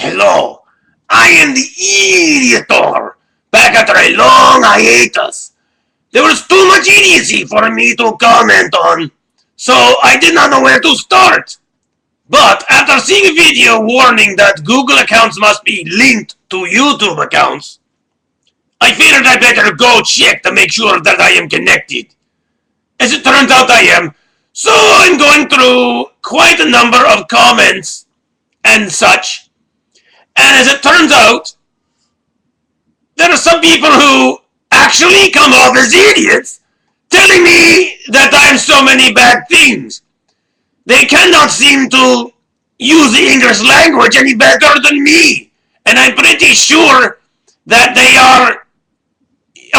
Hello, I am the Idiotor, back after a long hiatus. There was too much idiocy for me to comment on, so I did not know where to start. But after seeing a video warning that Google accounts must be linked to YouTube accounts, I figured I better go check to make sure that I am connected. As it turns out I am, so I'm going through quite a number of comments and such. And as it turns out, there are some people who actually come off as idiots, telling me that I'm so many bad things. They cannot seem to use the English language any better than me. And I'm pretty sure that they are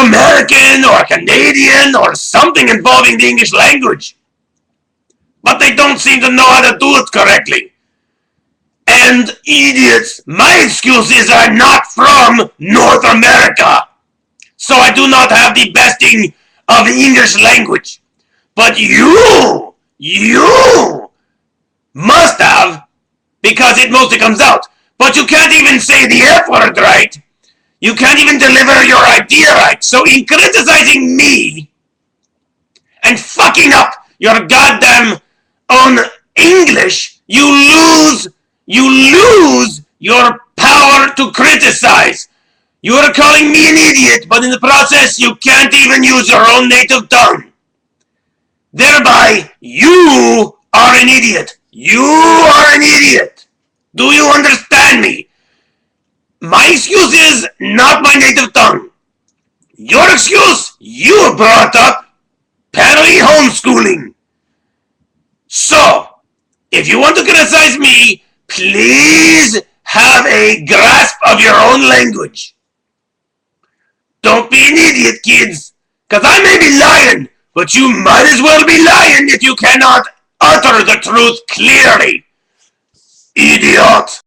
American or Canadian or something involving the English language. But they don't seem to know how to do it correctly. And idiots, my excuses are not from North America. So I do not have the besting of the English language. But you must have, because it mostly comes out. But you can't even say the F word right. You can't even deliver your idea right. So in criticizing me and fucking up your goddamn own English, you lose your power to criticize. You are calling me an idiot, but in the process you can't even use your own native tongue. Thereby, you are an idiot. You are an idiot. Do you understand me? My excuse is not my native tongue. Your excuse, you brought up apparently homeschooling. So, if you want to criticize me, please have a grasp of your own language. Don't be an idiot, kids, because I may be lying, but you might as well be lying if you cannot utter the truth clearly. Idiot!